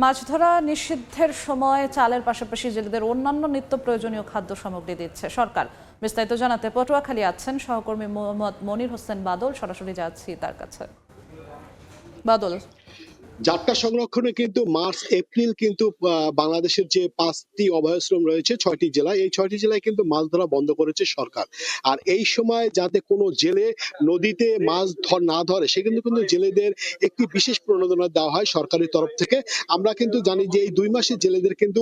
মাছ ধরা নিষিদ্ধের সময় চালের পাশাপাশি জেলেদের অন্যান্য নিত্য প্রয়োজনীয় খাদ্য সামগ্রী দিচ্ছে সরকার। বিস্তারিত জানাতে পটুয়াখালী আছেন সহকর্মী মোহাম্মদ মনির হোসেন বাদল। সরাসরি যাচ্ছি তার কাছে। বাদল, জাটকা সংরক্ষণে কিন্তু মার্চ এপ্রিল কিন্তু বাংলাদেশের যে 5টি অভয়াশ্রম রয়েছে 6টি জেলায়, এই 6টি জেলায় কিন্তু মাছ ধরা বন্ধ করেছে সরকার। আর এই সময় যাতে কোনো জেলে নদীতে মাছ না ধরে সেজন্য কিন্তু জেলেদের একটি বিশেষ প্রণোদনা দেওয়া হয় সরকারের তরফ থেকে। আমরা কিন্তু জানি যে এই 2 মাসে জেলেদের কিন্তু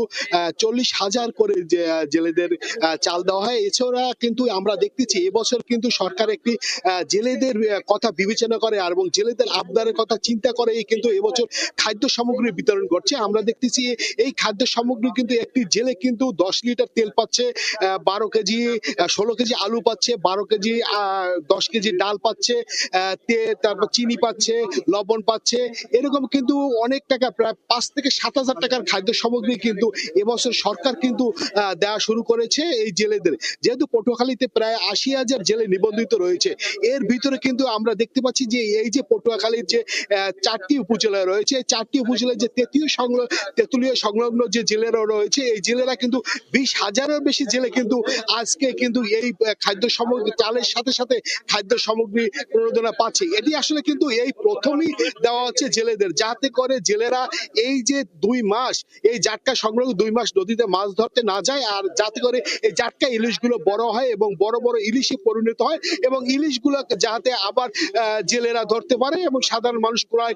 40,000 করে জেলেদের চাল দেওয়া হয়। এছাড়া কিন্তু আমরা দেখতেছি এবছর কিন্তু সরকার একটি জেলেদের কথা বিবেচনা করে আর এবং জেলেদের আবদারের কথা চিন্তা করে কিন্তু এবছর খাদ্য সামগ্রী বিতরণ করছে। আমরা দেখতেছি এই খাদ্য সামগ্রী কিন্তু একটি জেলে কিন্তু 10 লিটার তেল পাচ্ছে, 12 কেজি 16 কেজি আলু পাচ্ছে, 12 কেজি 10 কেজি ডাল পাচ্ছে, তারপর চিনি পাচ্ছে, লবণ পাচ্ছে। এরকম কিন্তু অনেক টাকা, প্রায় 5 থেকে 7,000 টাকার খাদ্য সামগ্রী কিন্তু এবছর সরকার কিন্তু দেওয়া শুরু করেছে এই জেলেদের। যেহেতু পটুয়াখালীতে প্রায় 80,000 জেলে নিবন্ধিত রয়েছে, এর ভিতরে কিন্তু আমরা দেখতে পাচ্ছি যে এই যে পটুয়াখালীর যে 4টি উপজেলা রয়েছে, 4টি উপজেলায় যে তেঁতুলিয়া সংলগ্ন যে জেলেরা রয়েছে, এই জেলেরা কিন্তু 20,000-এর বেশি জেলে কিন্তু আজকে কিন্তু এই খাদ্য সামগ্রী চালের সাথে সাথে খাদ্য সামগ্রী প্রণোদনা পাচ্ছে। এটি আসলে কিন্তু এই প্রথমই দেওয়া হচ্ছে জেলেদের, যাতে করে জেলেরা এই যে 2 মাস এই জাটকা সংলগ্ন 2 মাস নদীতে মাছ ধরতে না যায়, আর যাতে করে এই জাটকা ইলিশগুলো বড় হয় এবং বড় বড় ইলিশে পরিণত হয় এবং ইলিশগুলো যাতে আবার জেলেরা ধরতে পারে এবং সাধারণ মানুষ ক্রয়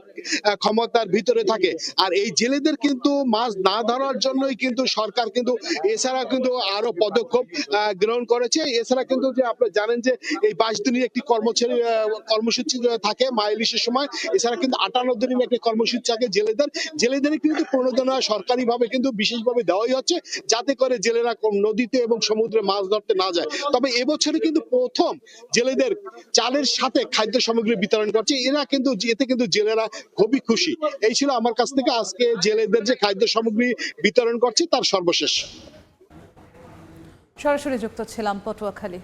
ক্ষমতার ভিতরে থাকে। আর এই জেলেদের কিন্তু মাছ না ধরার জন্যই কিন্তু সরকার কিন্তু এছাড়া কিন্তু আরো পদক্ষেপ গ্রহণ করেছে। এছাড়া কিন্তু যে আপনারা জানেন যে এই 22 দিনের একটি কর্মসূচি থাকে মা ইলিশের সময়। এছাড়া কিন্তু 58 দিনের একটি কর্মসূচি থাকে জেলেদের কিন্তু প্রণোদনা সরকারি ভাবে কিন্তু বিশেষভাবে দেওয়াই হচ্ছে, যাতে করে জেলেরা নদীতে এবং সমুদ্রে মাছ ধরতে না যায়। তবে এবছরে কিন্তু প্রথম জেলেদের চালের সাথে খাদ্য সামগ্রী বিতরণ করছে। এতে কিন্তু জেলেরা খুবই খুশি। এই ছিল আমার কাছ থেকে আজকে জেলেদের যে খাদ্য সামগ্রী বিতরণ করছে তার সর্বশেষ। সরাসরি যুক্ত ছিলাম পটুয়াখালী।